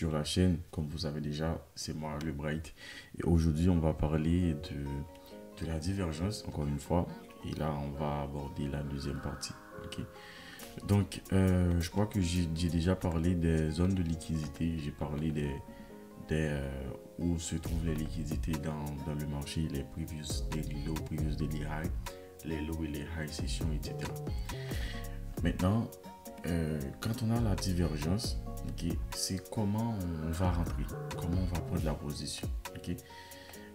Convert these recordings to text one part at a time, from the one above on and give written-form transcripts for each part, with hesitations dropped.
sur la chaîne. Comme vous savez déjà, c'est moi le Bright. Et aujourd'hui, on va parler de la divergence, encore une fois. Et là, on va aborder la deuxième partie. Ok. Donc, je crois que j'ai déjà parlé des zones de liquidité. J'ai parlé où se trouvent les liquidités dans le marché, les previous daily low, previous daily high, les low et les high sessions, etc. Maintenant, quand on a la divergence, okay, c'est comment on va rentrer, comment on va prendre la position. Okay.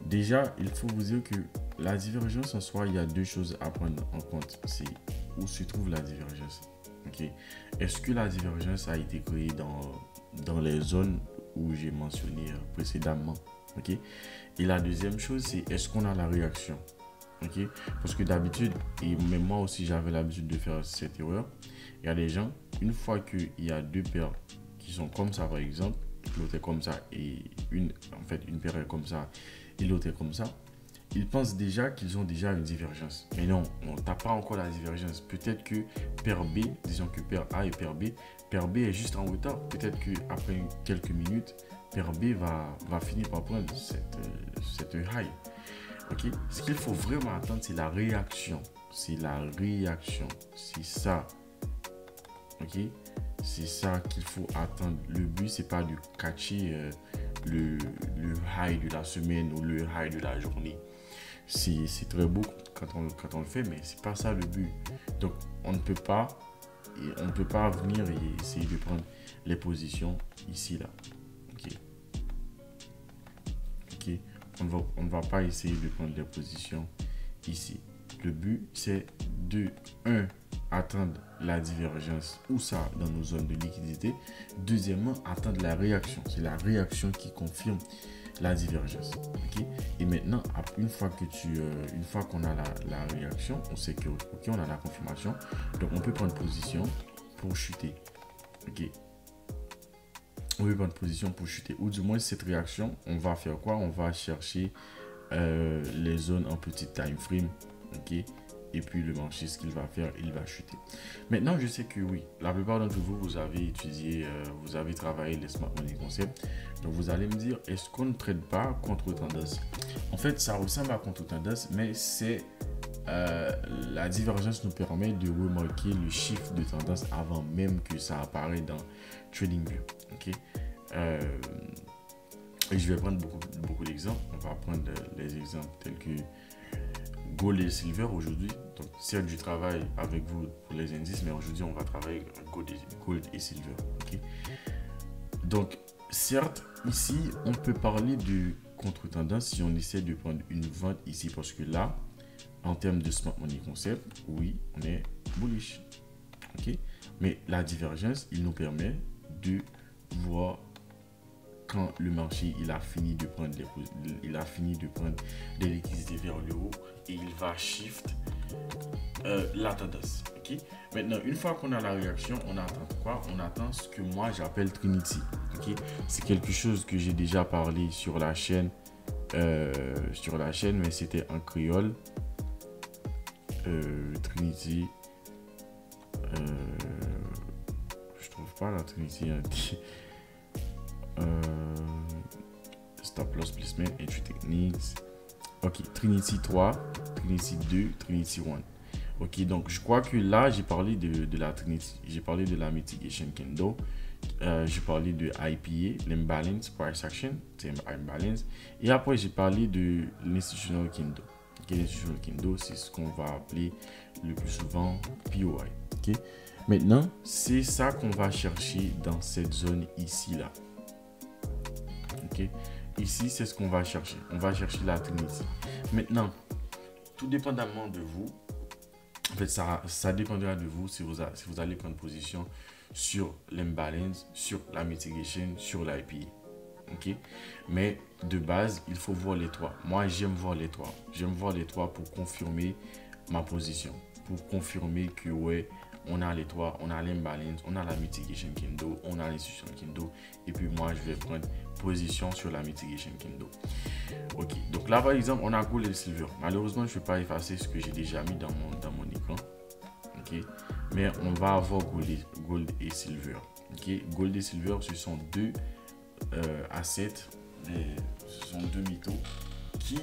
Déjà, il faut vous dire que la divergence en soi, il y a deux choses à prendre en compte. C'est où se trouve la divergence. Okay. Est-ce que la divergence a été créée dans les zones où j'ai mentionné précédemment. Okay. Et la deuxième chose, c'est est-ce qu'on a la réaction. Okay. Parce que d'habitude, et même moi aussi j'avais l'habitude de faire cette erreur, il y a des gens, une fois qu'il y a deux paires qui sont comme ça par exemple, l'autre est comme ça et une paire est comme ça et l'autre est comme ça, ils pensent déjà qu'ils ont déjà une divergence. Mais non, on n'a pas encore la divergence. Peut-être que paire B, disons que paire A et paire B est juste en retard. Peut-être qu'après quelques minutes, paire B va finir par prendre cette high. Okay? Ce qu'il faut vraiment attendre, c'est la réaction. C'est la réaction. C'est ça. Ok? C'est ça qu'il faut attendre. Le but, c'est pas de catcher le high de la semaine ou le high de la journée. C'est très beau quand on le fait, mais c'est pas ça le but. Donc, on ne peut pas venir et essayer de prendre les positions ici, là. Ok? Ok? On ne va pas essayer de prendre les positions ici. Le but, c'est de 1. Attendre la divergence ou ça dans nos zones de liquidité. Deuxièmement, attendre la réaction. C'est la réaction qui confirme la divergence. Okay? Et maintenant, une fois qu'on a la réaction, on sait que okay, on a la confirmation. Donc, on peut prendre position pour chuter. Okay? On peut prendre position pour chuter. Ou du moins, cette réaction, on va faire quoi? On va chercher les zones en petit time frame. Okay? Et puis le marché, ce qu'il va faire, il va chuter. Maintenant, je sais que oui, la plupart d'entre vous, vous avez étudié, vous avez travaillé les Smart Money Concepts. Donc, vous allez me dire, est-ce qu'on ne trade pas contre tendance? En fait, ça ressemble à contre tendance, mais c'est la divergence nous permet de remarquer le chiffre de tendance avant même que ça apparaît dans TradingView. Okay? Et je vais prendre beaucoup d'exemples. On va prendre les exemples tels que Gold et Silver aujourd'hui. Donc, certes, je travaille avec vous pour les indices, mais aujourd'hui, on va travailler avec Gold et Silver. Okay? Donc, certes, ici, on peut parler de contre-tendance si on essaie de prendre une vente ici, parce que là, en termes de Smart Money Concept, oui, on est bullish. Okay? Mais la divergence, il nous permet de voir quand le marché il a fini de prendre des liquidités vers le haut et il va shift la tendance. Okay? Maintenant, une fois qu'on a la réaction, on attend quoi? On attend ce que moi j'appelle Trinity. Okay? C'est quelque chose que j'ai déjà parlé sur la chaîne, mais c'était en créole. Trinity. Je trouve pas la Trinity. Stop loss placement, entry techniques. Ok, Trinity 3, Trinity 2, Trinity 1. Ok, donc je crois que là j'ai parlé de la Trinity, j'ai parlé de la mitigation candle, j'ai parlé de IPA, l'imbalance price action, c'est imbalance, et après j'ai parlé de l'institutional candle. Okay, l'institutional candle, c'est ce qu'on va appeler le plus souvent POI. Ok, maintenant c'est ça qu'on va chercher dans cette zone ici là. Okay. Ici, c'est ce qu'on va chercher. On va chercher la Trinity. Maintenant, tout dépendamment de vous, en fait, ça dépendra de vous si vous allez prendre position sur l'imbalance, sur la mitigation, sur l'IPA. Okay? Mais de base, il faut voir les trois. Moi, j'aime voir les trois. J'aime voir les trois pour confirmer ma position. Pour confirmer que, ouais, on a les trois, on a l'imbalance, on a la mitigation candle, on a l'institution candle. Et puis moi, je vais prendre position sur la mitigation candle. Ok, donc là, par exemple, on a Gold et Silver. Malheureusement, je ne vais pas effacer ce que j'ai déjà mis dans mon écran. Ok, mais on va avoir Gold et Silver. Ok, Gold et Silver, ce sont deux assets, ce sont deux métaux qui,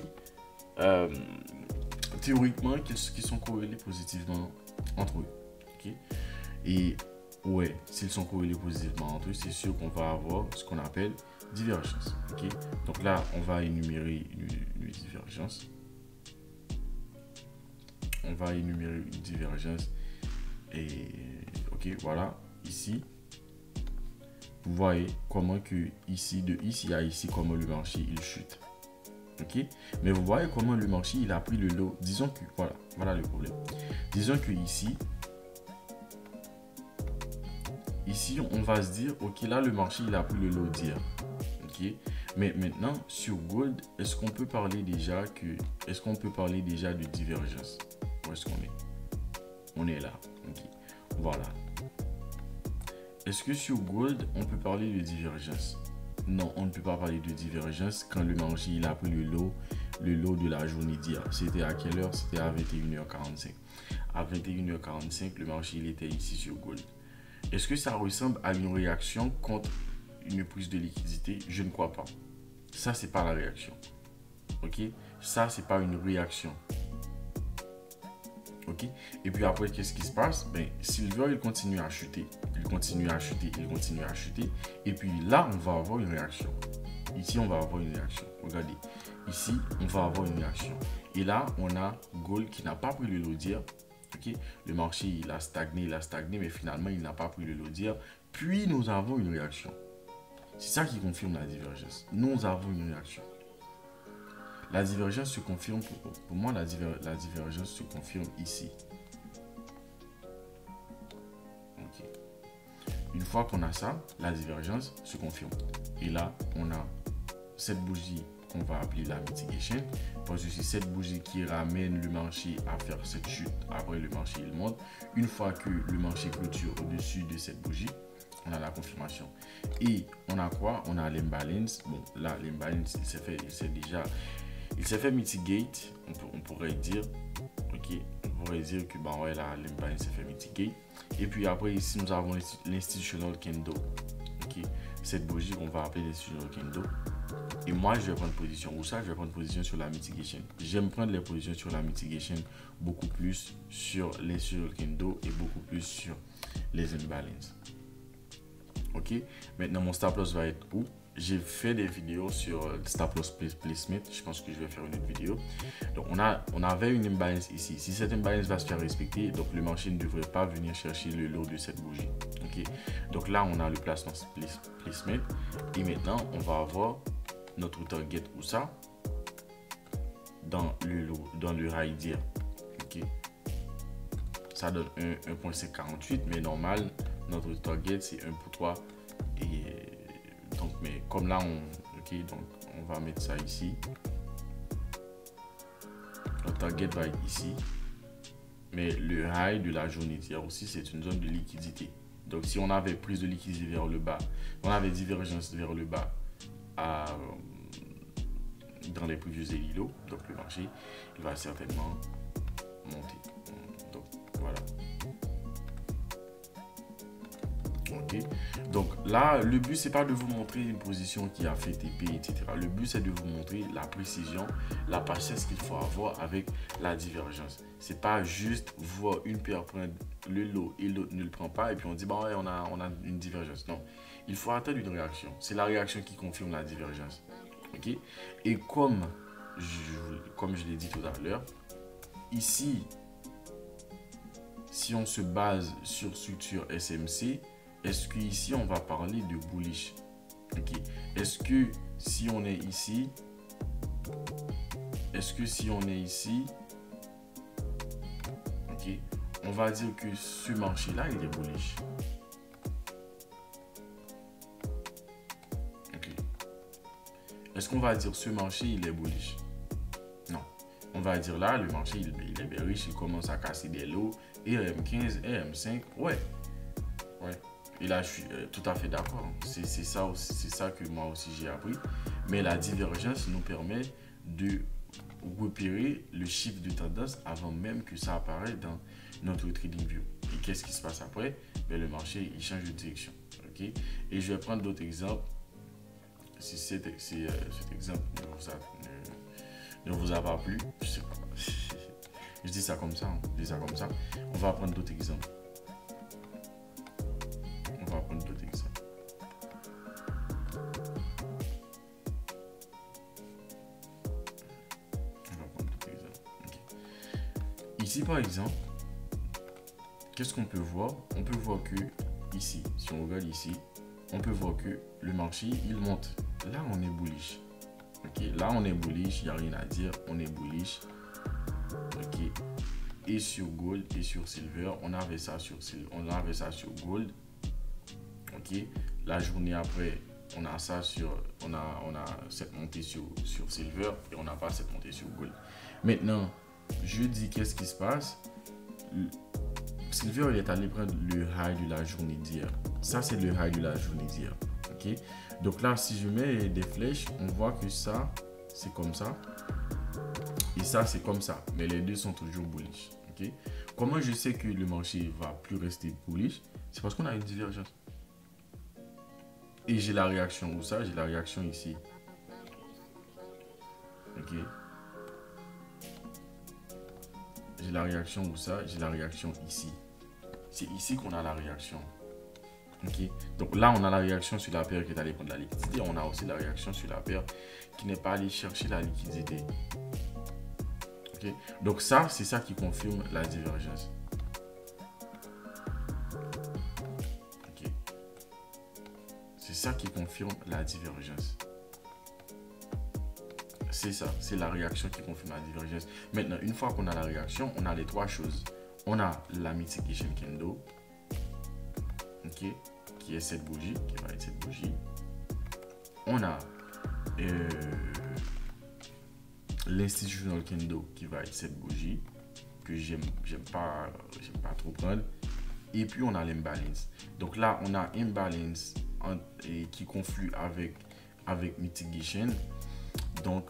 théoriquement, qui sont corrélés positivement entre eux. Okay? Et ouais, s'ils sont corrélés positivement entre eux, c'est sûr qu'on va avoir ce qu'on appelle divergence. Okay? Donc là, on va énumérer une divergence. On va énumérer une divergence. Et ok, voilà, ici. Vous voyez comment que ici, de ici à ici, comment le marché il chute. Ok, mais vous voyez comment le marché il a pris le lot. Disons que, voilà le problème. Disons que ici, on va se dire, ok, là le marché il a pris le lot d'hier. Ok, mais maintenant sur Gold, est-ce qu'on peut parler déjà de divergence? Où est-ce qu'on est? On est là. Ok, voilà. Est-ce que sur Gold, on peut parler de divergence? Non, on ne peut pas parler de divergence quand le marché il a pris le lot de la journée d'hier. C'était à quelle heure? C'était à 21h45. À 21h45, le marché il était ici sur Gold. Est-ce que ça ressemble à une réaction contre une prise de liquidité? Je ne crois pas. Ça, c'est pas la réaction. Ok? Ça, c'est pas une réaction. Ok, et puis après, qu'est-ce qui se passe? Ben, Silver, il continue à chuter. Il continue à chuter. Et puis là, on va avoir une réaction. Ici, on va avoir une réaction. Regardez. Ici, on va avoir une réaction. Et là, on a Gold qui n'a pas pris le lot d'hier. Ok, le marché, il a stagné, mais finalement, il n'a pas pris le lot d'hier. Puis, nous avons une réaction. C'est ça qui confirme la divergence. Nous avons une réaction. La divergence se confirme, pour moi, la divergence se confirme ici. Okay. Une fois qu'on a ça, la divergence se confirme. Et là, on a cette bougie qu'on va appeler la mitigation. Parce que c'est cette bougie qui ramène le marché à faire cette chute. Après, le marché, il monte. Une fois que le marché clôture au-dessus de cette bougie, on a la confirmation. Et on a quoi? On a l'imbalance. Bon, là, l'imbalance, il s'est fait mitigate, on pourrait dire. Ok, on pourrait dire que ben ouais, là, l'imbalance s'est fait mitigate. Et puis après, ici, nous avons l'institutional candle. Ok, cette bougie qu'on va appeler l'institutional candle. Et moi, je vais prendre position. Où ça? Je vais prendre position sur la mitigation. J'aime prendre les positions sur la mitigation beaucoup plus sur l'institutional candle et beaucoup plus sur les imbalances. Ok, maintenant mon stop loss va être où? J'ai fait des vidéos sur stop loss placement. Je pense que je vais faire une autre vidéo. Donc on avait une imbalance ici. Si cette imbalance va se faire respecter, donc le marché ne devrait pas venir chercher le lot de cette bougie. Ok, donc là on a le placement placement. Et maintenant on va avoir notre target où ça? Dans le lot, dans le high d'hier. Ok, ça donne 1.548, mais normal, notre target c'est 1.3. Et donc, mais comme là, donc on va mettre ça ici. Notre target va être ici. Mais le high de la journée d'hier aussi, c'est une zone de liquidité. Donc, si on avait prise de liquidité vers le bas, on avait divergence vers le bas dans les previous daily lows, donc le marché, il va certainement monter. Donc, voilà. Ok, donc là le but c'est pas de vous montrer une position qui a fait TP, etc. Le but c'est de vous montrer la précision, la patience qu'il faut avoir avec la divergence. C'est pas juste voir une paire prendre le lot et l'autre ne le prend pas et puis on dit bon ouais, on a une divergence. Non, il faut attendre une réaction. C'est la réaction qui confirme la divergence. Ok, et comme je l'ai dit tout à l'heure, ici si on se base sur structure SMC, est-ce qu'ici, on va parler de bullish? Ok. Est-ce que si on est ici, ok, on va dire que ce marché-là, il est bullish. Ok. Est-ce qu'on va dire ce marché, il est bullish? Non. On va dire là, le marché, il est bearish, il commence à casser des lots, RM15, RM5, ouais. Ouais. Et là, je suis tout à fait d'accord. C'est ça que moi aussi j'ai appris. Mais la divergence nous permet de repérer le chiffre de tendance avant même que ça apparaisse dans notre trading view. Et qu'est-ce qui se passe après? Ben, le marché il change de direction. Okay? Et je vais prendre d'autres exemples si cet exemple ne vous a pas plu, je sais pas. Je dis ça comme ça, hein. Je dis ça comme ça. On va prendre d'autres exemples. On va prendre d'autres exemples. Okay. Ici, par exemple, qu'est-ce qu'on peut voir? On peut voir que ici, si on regarde ici, on peut voir que le marché, il monte. Là, on est bullish. Ok, là, on est bullish, il n'y a rien à dire, on est bullish. Ok, et sur gold et sur silver, on avait ça sur gold. Ok, la journée après, on a ça sur, on a cette montée sur silver et on n'a pas cette montée sur gold. Maintenant, je dis qu'est-ce qui se passe? Silver, il est allé prendre le high de la journée d'hier. Ça, c'est le high de la journée d'hier. Ok, donc là, si je mets des flèches, on voit que ça, c'est comme ça. Et ça, c'est comme ça. Mais les deux sont toujours bullish. Okay? Comment je sais que le marché va plus rester bullish? C'est parce qu'on a une divergence. Et j'ai la réaction où ça? J'ai la réaction ici. Ok. J'ai la réaction où ça? J'ai la réaction ici. C'est ici qu'on a la réaction. Ok. Donc là, on a la réaction sur la paire qui est allée prendre la liquidité. On a aussi la réaction sur la paire qui n'est pas allée chercher la liquidité. Okay. Donc ça, c'est ça qui confirme la divergence. Okay. C'est ça qui confirme la divergence. C'est ça, c'est la réaction qui confirme la divergence. Maintenant, une fois qu'on a la réaction, on a les trois choses. On a la mitigation candle, okay, qui est cette bougie, qui va être cette bougie. On a l'institutional candle qui va être cette bougie que j'aime pas trop prendre, et puis on a l'imbalance. Donc là on a imbalance qui conflue avec mitigation. Donc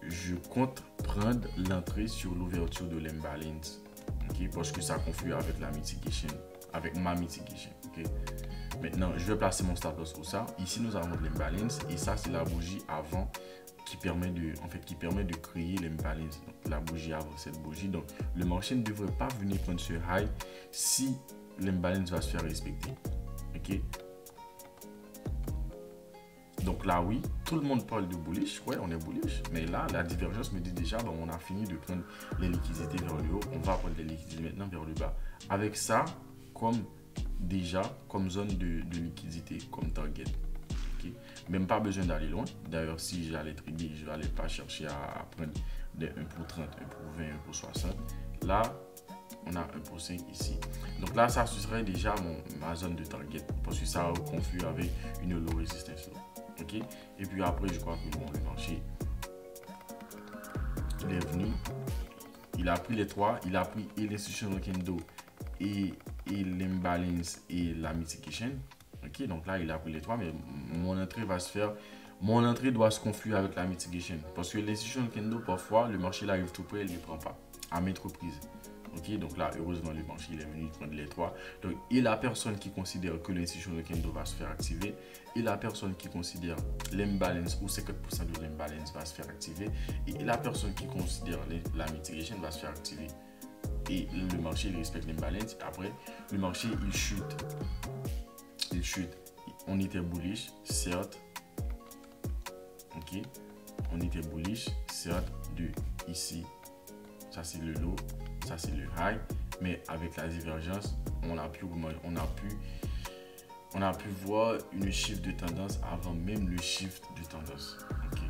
je compte prendre l'entrée sur l'ouverture de l'imbalance, okay, parce que ça conflue avec la mitigation, avec ma mitigation. Okay. Maintenant je vais placer mon stop loss pour ça. Ici nous avons l'imbalance et ça c'est la bougie avant qui permet de créer l'imbalance. La bougie avant cette bougie. Donc, le marché ne devrait pas venir prendre ce high si l'imbalance va se faire respecter. Ok. Donc là, oui, tout le monde parle de bullish. Ouais, on est bullish. Mais là, la divergence me dit déjà, bon, on a fini de prendre les liquidités vers le haut. On va prendre les liquidités maintenant vers le bas. Avec ça, comme zone de liquidité, comme target. Okay. Même pas besoin d'aller loin. D'ailleurs, si j'allais trader, je n'allais pas chercher à prendre des 1 pour 30, 1 pour 20, 1 pour 60. Là, on a 1 pour 5 ici. Donc là, ça ce serait déjà ma zone de target parce que ça conflue avec une low resistance. Okay. Et puis après, je crois que bon, le marché, il est venu. Il a pris les trois. Il a pris l'institutional candle et l'imbalance et la mitigation. Ok, donc là il a pris les trois, mais mon entrée doit se confluer avec la mitigation parce que l'institutional candle, parfois le marché il arrive tout près, il ne les prend pas à maintes reprises. Ok, donc là heureusement le marché il est venu prendre les trois. Donc et la personne qui considère que l'institutional candle va se faire activer et la personne qui considère l'imbalance ou 50% de l'imbalance va se faire activer et la personne qui considère la mitigation va se faire activer. Et le marché il respecte l'imbalance. Après le marché il chute. On était bullish, certes. Ok. On était bullish, certes, de ici. Ça c'est le low, ça c'est le high. Mais avec la divergence, on a pu voir une shift de tendance avant même le shift de tendance. Ok.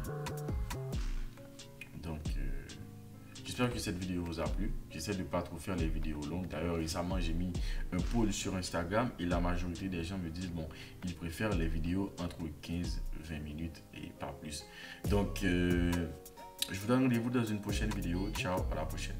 Donc, j'espère que cette vidéo vous a plu. J'essaie de ne pas trop faire les vidéos longues. D'ailleurs, récemment, j'ai mis un poll sur Instagram et la majorité des gens me disent, bon, ils préfèrent les vidéos entre 15-20 minutes et pas plus. Donc, je vous donne rendez-vous dans une prochaine vidéo. Ciao, à la prochaine.